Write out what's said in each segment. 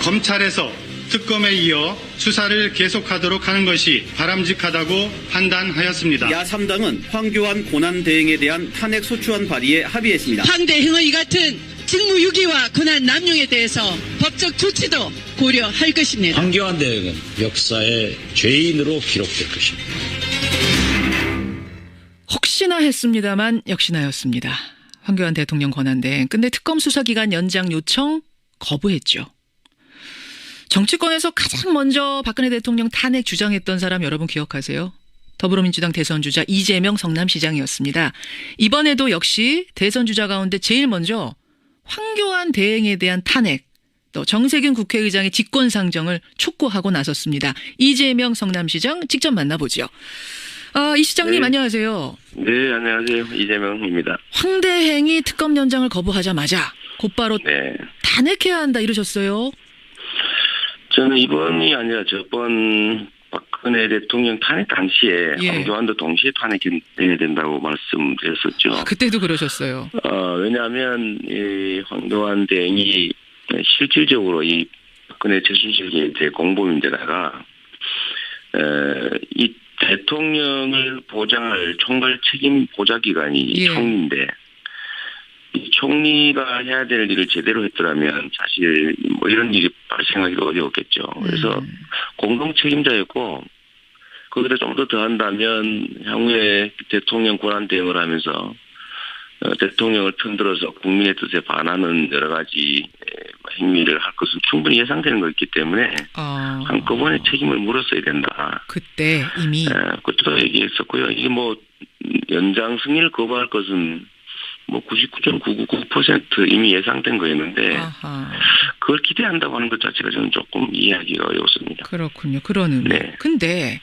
검찰에서 특검에 이어 수사를 계속하도록 하는 것이 바람직하다고 판단하였습니다. 야3당은 황교안 권한대행에 대한 탄핵 소추안 발의에 합의했습니다. 황대행의 같은 직무유기와 권한 남용에 대해서 법적 조치도 고려할 것입니다. 황교안 대행은 역사의 죄인으로 기록될 것입니다. 혹시나 했습니다만 역시나였습니다. 황교안 대통령 권한대행. 근데 특검 수사기간 연장 요청 거부했죠. 정치권에서 가장 먼저 박근혜 대통령 탄핵 주장했던 사람 여러분 기억하세요? 더불어민주당 대선 주자 이재명 성남시장이었습니다. 이번에도 역시 대선 주자 가운데 제일 먼저 황교안 대행에 대한 탄핵, 또 정세균 국회의장의 직권상정을 촉구하고 나섰습니다. 이재명 성남시장 직접 만나보죠. 이 시장님 네. 안녕하세요. 네, 안녕하세요. 이재명입니다. 황 대행이 특검 연장을 거부하자마자 곧바로 네. 탄핵해야 한다 이러셨어요. 저는 이번이 아니라 저번 박근혜 대통령 탄핵 당시에 예. 황교안도 동시에 탄핵해야 된다고 말씀드렸었죠. 그때도 그러셨어요. 왜냐하면 이 황교안 대행이 실질적으로 이 박근혜 최순실에 대해 공범인데다가 이 대통령을 보장할 총괄 책임 보좌기관이 예. 총리인데 이 총리가 해야 될 일을 제대로 했더라면 사실 뭐 이런 일이 발생하기도 어려웠겠죠. 그래서 공동 책임자였고 거기다 좀 더 더한다면 향후에 대통령 권한 대행을 하면서 대통령을 편들어서 국민의 뜻에 반하는 여러 가지 행위를 할 것은 충분히 예상되는 것이기 때문에 한꺼번에 책임을 물었어야 된다. 그때 이미. 그때도 얘기했었고요. 이게 뭐 연장 승인을 거부할 것은 뭐 99.999% 이미 예상된 거였는데 아하. 그걸 기대한다고 하는 것 자체가 저는 조금 이해하기가 어렵습니다. 그렇군요. 그런 의미. 네. 근데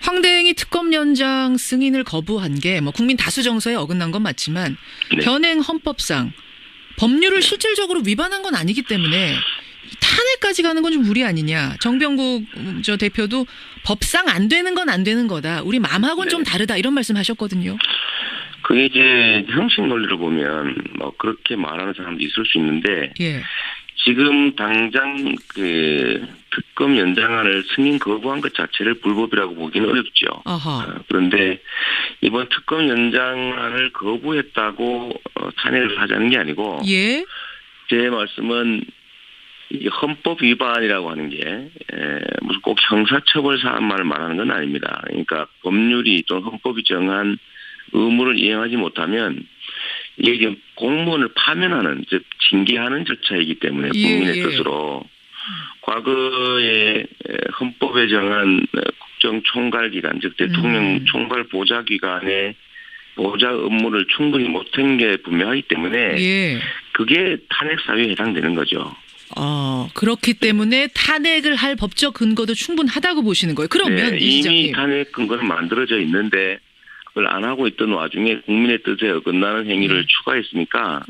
황 대행이 특검 연장 승인을 거부한 게 뭐 국민 다수 정서에 어긋난 건 맞지만 네. 현행 헌법상 법률을 실질적으로 위반한 건 아니기 때문에 탄핵까지 가는 건 좀 무리 아니냐. 정병국 저 대표도 법상 안 되는 건 안 되는 거다. 우리 마음하고는 좀 다르다. 이런 말씀하셨거든요. 그게 이제 형식 논리로 보면 뭐 그렇게 말하는 사람도 있을 수 있는데 예. 지금 당장 그 특검 연장안을 승인 거부한 것 자체를 불법이라고 보기는 어렵죠. 아하. 그런데 이번 특검 연장안을 거부했다고 탄핵을 하자는 게 아니고 예. 제 말씀은 이 헌법 위반이라고 하는 게 무슨 꼭 형사처벌 사안만을 말하는 건 아닙니다. 그러니까 법률이 또 헌법이 정한 의무를 이행하지 못하면 이게 지금 공무원을 파면하는 즉 징계하는 절차이기 때문에 국민의 뜻으로 과거에 헌법에 정한 국정총괄기관 즉 대통령 총괄 보좌기관의 보좌 업무를 충분히 못한 게 분명하기 때문에 예. 그게 탄핵 사유에 해당되는 거죠. 그렇기 때문에 탄핵을 할 법적 근거도 충분하다고 보시는 거예요. 그러면 네, 이 시장님. 이미 탄핵 근거는 만들어져 있는데 그걸 안 하고 있던 와중에 국민의 뜻에 어긋나는 행위를 추가했으니까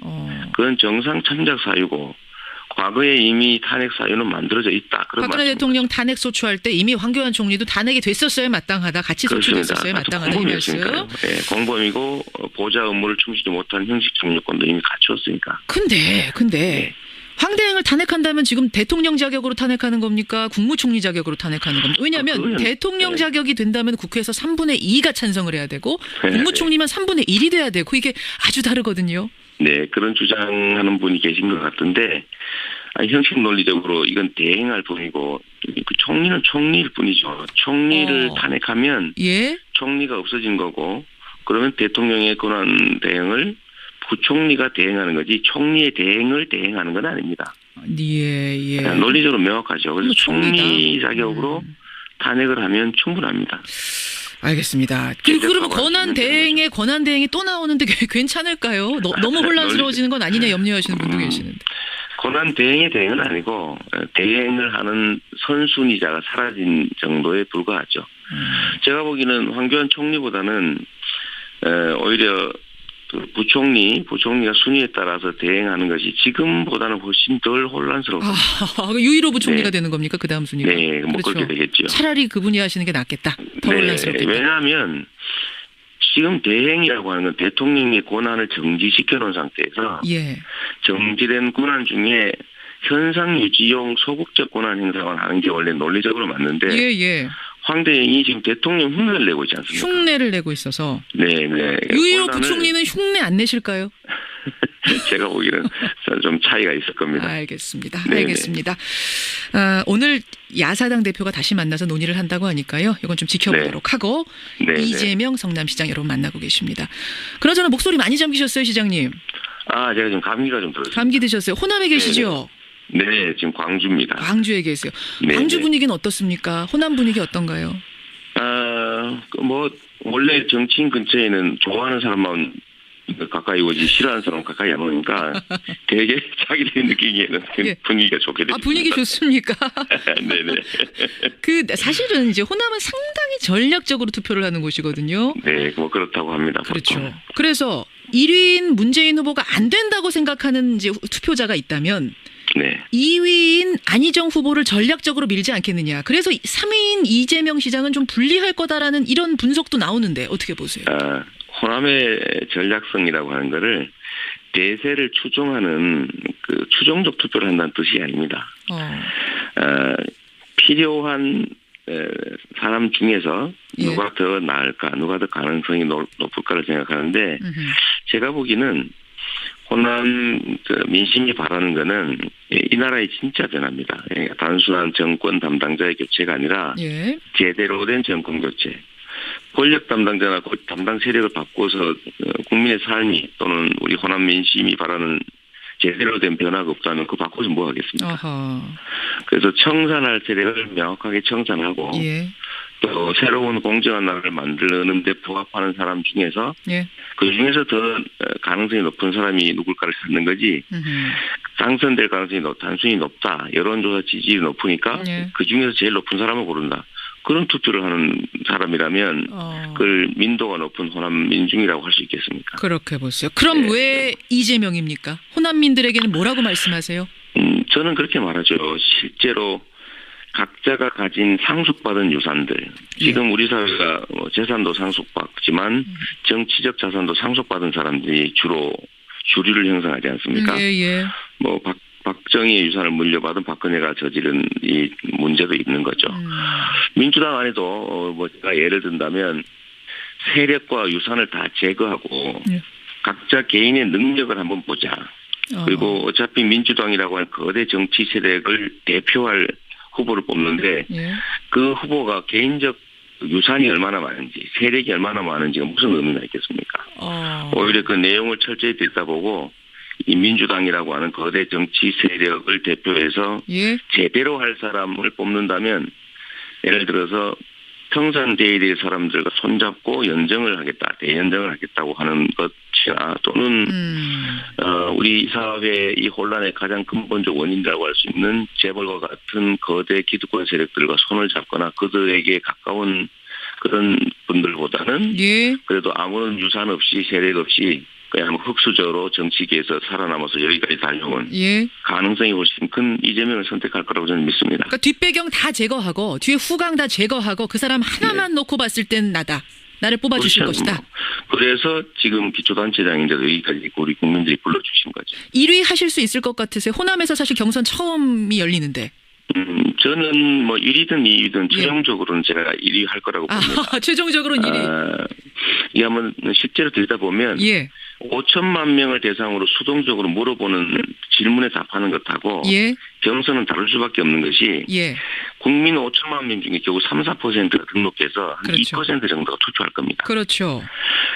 그건 정상 참작 사유고 과거에 이미 탄핵 사유는 만들어져 있다. 그런 박근혜 대통령 탄핵 소추할 때 이미 황교안 총리도 탄핵이 됐었어야 마땅하다. 같이 소추됐었어야 마땅하다. 이 말씀. 네, 공범이고 보좌 업무를 충실히 못한 형식적 요건도 이미 갖추었으니까. 근데 네. 황 대행을 탄핵한다면 지금 대통령 자격으로 탄핵하는 겁니까? 국무총리 자격으로 탄핵하는 겁니까? 왜냐하면 대통령 자격이 된다면 국회에서 3분의 2가 찬성을 해야 되고 국무총리만 3분의 1이 돼야 되고 이게 아주 다르거든요. 네, 그런 주장하는 분이 계신 것 같은데 형식 논리적으로 이건 대행할 뿐이고 그 총리는 총리일 뿐이죠. 총리를 탄핵하면 예? 총리가 없어진 거고 그러면 대통령의 권한 대행을 부총리가 대행하는 거지 총리의 대행을 대행하는 건 아닙니다. 예. 논리적으로 명확하죠. 그래서 총리다. 총리 자격으로 탄핵을 하면 충분합니다. 알겠습니다. 그러면 권한 대행이 또 나오는데 괜찮을까요? 너무 혼란스러워지는 건 아니냐 염려하시는 분도 계시는데. 권한 대행의 대행은 아니고 대행을 하는 선순위자가 사라진 정도에 불과하죠. 제가 보기에는 황교안 총리보다는 오히려 부총리가 순위에 따라서 대행하는 것이 지금보다는 훨씬 덜 혼란스럽습니다. 유일호 부총리가 되는 겁니까? 그 다음 순위가? 네, 뭐 그렇죠. 그렇게 되겠죠. 차라리 그분이 하시는 게 낫겠다. 더 혼란스럽겠다. 왜냐하면 지금 대행이라고 하는 건 대통령의 권한을 정지시켜 놓은 상태에서 정지된 권한 중에 현상 유지용 소극적 권한 행사만 하는 게 원래 논리적으로 맞는데 예. 황대행이 지금 대통령 흉내를 내고 있지 않습니까? 흉내를 내고 있어서 네네. 유일호 부총리는 흉내 안 내실까요? 제가 보기에는 좀 차이가 있을 겁니다. 알겠습니다. 네네. 알겠습니다. 오늘 야사당 대표가 다시 만나서 논의를 한다고 하니까요. 이건 좀 지켜보도록 하고 네네. 이재명 성남시장 여러분 만나고 계십니다. 그나저나 목소리 많이 잠기셨어요, 시장님. 제가 지금 감기가 좀 들었어요. 감기 드셨어요. 호남에 계시죠? 네, 지금 광주입니다. 광주에 계세요. 네네. 광주 분위기는 어떻습니까? 호남 분위기 어떤가요? 원래 정치인 근처에는 좋아하는 사람만 가까이 오지 싫어하는 사람 가까이 안 오니까 되게 자기들이 느끼기에는 예. 분위기가 좋게 됐습니다. 분위기 좋습니까? 네네. 사실은 이제 호남은 상당히 전략적으로 투표를 하는 곳이거든요. 네, 뭐 그렇다고 합니다. 그렇죠. 보통. 그래서 1위인 문재인 후보가 안 된다고 생각하는 이제 투표자가 있다면 네. 2위인 안희정 후보를 전략적으로 밀지 않겠느냐. 그래서 3위인 이재명 시장은 좀 불리할 거다라는 이런 분석도 나오는데 어떻게 보세요? 호남의 전략성이라고 하는 거를 대세를 추종하는 그 추종적 투표를 한다는 뜻이 아닙니다. 필요한 사람 중에서 예. 누가 더 나을까, 누가 더 가능성이 높을까를 생각하는데 제가 보기에는 호남 민심이 바라는 거는 이 나라의 진짜 변화입니다. 단순한 정권 담당자의 교체가 아니라 예. 제대로 된 정권 교체. 권력 담당자나 담당 세력을 바꿔서 국민의 삶이 또는 우리 호남 민심이 바라는 제대로 된 변화가 없다면 그거 바꿔서 뭐 하겠습니까? 아하. 그래서 청산할 세력을 명확하게 청산하고 예. 또 새로운 공정한 나라를 만드는 데 부합하는 사람 중에서 예. 그 중에서 더 가능성이 높은 사람이 누굴까를 찾는 거지 당선될 가능성이 단순히 높다. 여론조사 지지율이 높으니까 예. 그 중에서 제일 높은 사람을 고른다. 그런 투표를 하는 사람이라면 그걸 민도가 높은 호남 민중이라고 할 수 있겠습니까? 그렇게 보세요. 그럼 네. 왜 이재명입니까? 호남민들에게는 뭐라고 말씀하세요? 저는 그렇게 말하죠. 실제로 각자가 가진 상속받은 유산들. 지금 우리 사회가 재산도 상속받지만 정치적 자산도 상속받은 사람들이 주로 주류를 형성하지 않습니까? 예. 박정희의 유산을 물려받은 박근혜가 저지른 이 문제도 있는 거죠. 민주당 안에도 제가 예를 든다면 세력과 유산을 다 제거하고 각자 개인의 능력을 한번 보자. 그리고 어차피 민주당이라고 하는 거대 정치 세력을 대표할 후보를 뽑는데 그 후보가 개인적 유산이 얼마나 많은지 세력이 얼마나 많은지가 무슨 의미가 있겠습니까? 오히려 그 내용을 철저히 들여다보고 이 민주당이라고 하는 거대 정치 세력을 대표해서 제대로 할 사람을 뽑는다면 예를 들어서 평산돼야 될 사람들과 손잡고 연정을 하겠다, 대연정을 하겠다고 하는 것이나 또는 우리 사회의 이 혼란의 가장 근본적 원인이라고 할 수 있는 재벌과 같은 거대 기득권 세력들과 손을 잡거나 그들에게 가까운 그런 분들보다는 그래도 아무런 유산 없이 세력 없이 그냥 흑수저로 정치계에서 살아남아서 여기까지 달려온 가능성이 훨씬 큰 이재명을 선택할 거라고 저는 믿습니다. 그러니까 뒷배경 다 제거하고 뒤에 후광 다 제거하고 그 사람 하나만 놓고 봤을 땐 나를 뽑아주실 그렇죠. 것이다. 그래서 지금 기초단체장인데도 여기까지 우리 국민들이 불러주신 거죠. 1위 하실 수 있을 것 같으세요? 호남에서 사실 경선 처음이 열리는데. 저는 1위든 2위든 최종적으로는 제가 1위 할 거라고 봅니다. 최종적으로는 1위. 이게 한번 실제로 들여다보면 5천만 명을 대상으로 수동적으로 물어보는 질문에 답하는 것하고 경선은 다를 수밖에 없는 것이 국민 5천만 명 중에 겨우 3, 4%가 등록해서 한 2% 정도가 투표할 겁니다.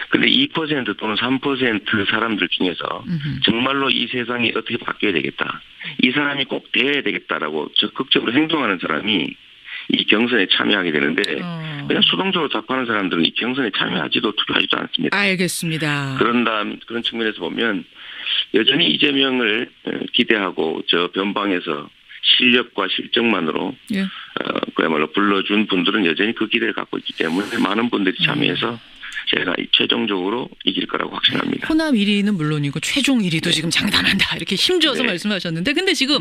그런데 2% 또는 3% 사람들 중에서 정말로 이 세상이 어떻게 바뀌어야 되겠다. 이 사람이 꼭 돼야 되겠다라고 적극적으로 행동하는 사람이 이 경선에 참여하게 되는데 그냥 수동적으로 답하는 사람들은 이 경선에 참여하지도 투표하지도 않습니다. 알겠습니다. 그런 측면에서 보면 여전히 이재명을 기대하고 저 변방에서 실력과 실적만으로 그야말로 불러준 분들은 여전히 그 기대를 갖고 있기 때문에 많은 분들이 참여해서 제가 최종적으로 이길 거라고 확신합니다. 호남 1위는 물론이고 최종 1위도 지금 장담한다 이렇게 힘줘서 말씀하셨는데 근데 지금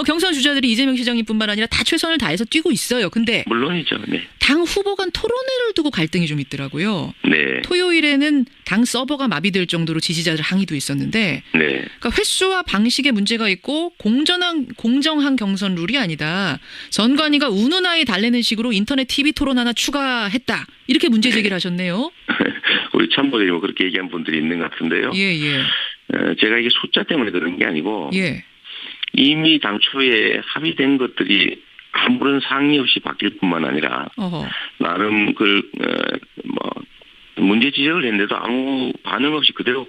경선 주자들이 이재명 시장님뿐만 아니라 다 최선을 다해서 뛰고 있어요. 근데 물론이죠. 당 후보 간 토론회를 두고 갈등이 좀 있더라고요. 네. 토요일에는 당 서버가 마비될 정도로 지지자들 항의도 있었는데 네. 그러니까 횟수와 방식에 문제가 있고 공정한 경선 룰이 아니다. 선관위가 운운하에 달래는 식으로 인터넷 TV 토론 하나 추가했다. 이렇게 문제 제기를 하셨네요. 우리 참모들이 뭐 그렇게 얘기한 분들이 있는 것 같은데요. 예. 제가 이게 숫자 때문에 그런 게 아니고 예. 이미 당초에 합의된 것들이 아무런 상의 없이 바뀔 뿐만 아니라 어허. 나름 문제 지적을 했는데도 아무 반응 없이 그대로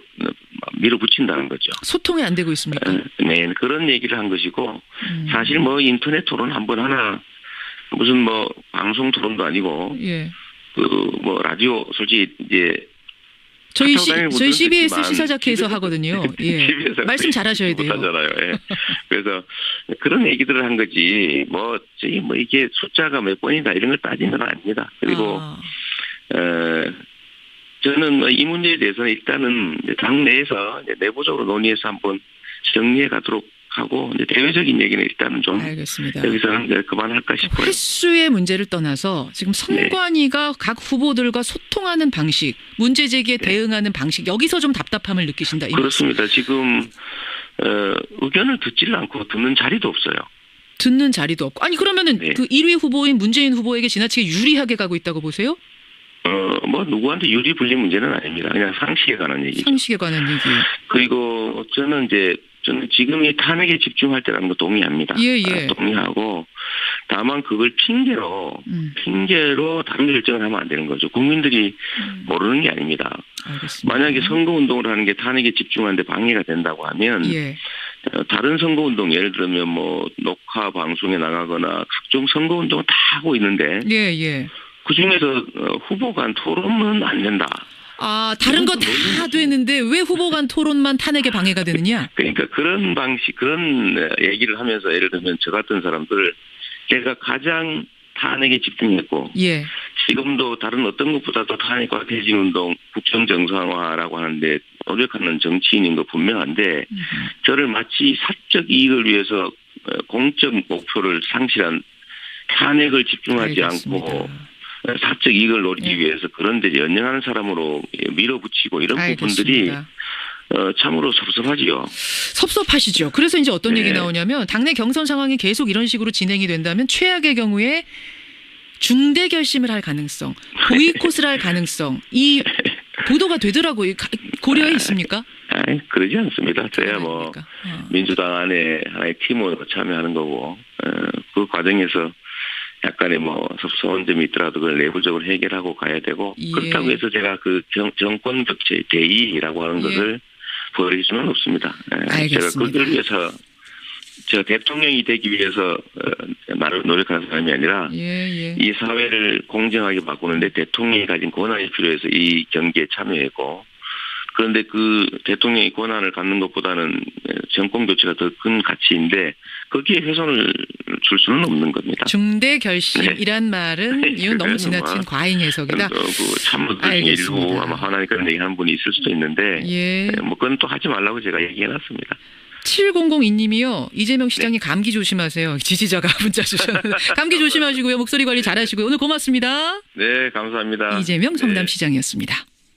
밀어붙인다는 거죠. 소통이 안 되고 있습니까? 네, 그런 얘기를 한 것이고 사실 뭐 인터넷 토론 한번 하나 무슨 뭐 방송 토론도 아니고 예. 라디오 솔직히 이제 저희 카카오 CBS 듣지만 시사자켓에서 하거든요. 예. 집에서 말씀 잘하셔야 돼요. 못하잖아요. 예. 그래서 그런 얘기들을 한 거지. 이게 숫자가 몇 번이다 이런 걸 따지는 건 아닙니다. 그리고 저는 이 문제에 대해서는 일단은 당 내에서 내부적으로 논의해서 한번 정리해 가도록 하고 이제 대외적인 얘기는 일단은 좀 알겠습니다. 여기서는 그만할까 싶어요. 횟수의 문제를 떠나서 지금 선관위가 각 후보들과 소통하는 방식, 문제 제기에 대응하는 방식 여기서 좀 답답함을 느끼신다. 그렇습니다. 지금 의견을 듣지를 않고 듣는 자리도 없어요. 듣는 자리도 없고. 아니 그러면은 그 1위 후보인 문재인 후보에게 지나치게 유리하게 가고 있다고 보세요? 누구한테 유리 불리 문제는 아닙니다. 그냥 상식에 관한 얘기죠. 상식에 관한 얘기. 그리고 저는 지금 이 탄핵에 집중할 때라는 거 동의합니다. 예. 동의하고 다만 그걸 핑계로 다른 결정을 하면 안 되는 거죠. 국민들이 모르는 게 아닙니다. 알겠습니다. 만약에 선거운동을 하는 게 탄핵에 집중하는데 방해가 된다고 하면 다른 선거운동 예를 들면 녹화 방송에 나가거나 각종 선거운동을 다 하고 있는데 그중에서 후보 간 토론은 안 된다. 다른 거 다 되는데 왜 후보 간 토론만 탄핵에 방해가 되느냐? 그러니까 그런 얘기를 하면서 예를 들면 저 같은 사람들을 제가 가장 탄핵에 집중했고 지금도 다른 어떤 것보다도 탄핵과 퇴진운동, 국정정상화라고 하는데 노력하는 정치인인 거 분명한데 저를 마치 사적 이익을 위해서 공적 목표를 상실한 탄핵을 집중하지 않고 사적 이익을 노리기 위해서 그런 데 연연하는 사람으로 밀어붙이고 이런 부분들이 참으로 섭섭하지요. 섭섭하시죠. 그래서 이제 어떤 얘기 나오냐면 당내 경선 상황이 계속 이런 식으로 진행이 된다면 최악의 경우에 중대 결심을 할 가능성, 보이콧을 할 가능성 이 보도가 되더라고요. 고려해 있습니까? 그러지 않습니다. 저야 민주당 안에 하나의 팀으로 참여하는 거고 그 과정에서 약간의 섭섭한 점이 있더라도 그걸 내부적으로 해결하고 가야 되고 그렇다고 해서 제가 그 정권 격체 대의라고 하는 것을 버릴 수는 없습니다. 제가 그걸 위해서 제가 대통령이 되기 위해서 노력하는 사람이 아니라 이 사회를 공정하게 바꾸는데 대통령이 가진 권한이 필요해서 이 경기에 참여했고 그런데 그 대통령의 권한을 갖는 것보다는 정권 교체가 더 큰 가치인데 거기에 훼손을 줄 수는 없는 겁니다. 중대 결심이란 말은 이건 너무 지나친 과잉 해석이다. 참모들 중에 일부 아마 화나니 그런 얘기하는 분이 있을 수도 있는데 그건 또 하지 말라고 제가 얘기해놨습니다. 7002님이요. 이재명 시장님 감기 조심하세요. 지지자가 문자 주셨는데 감기 조심하시고요. 목소리 관리 잘하시고요. 오늘 고맙습니다. 네, 감사합니다. 이재명 성남시장이었습니다.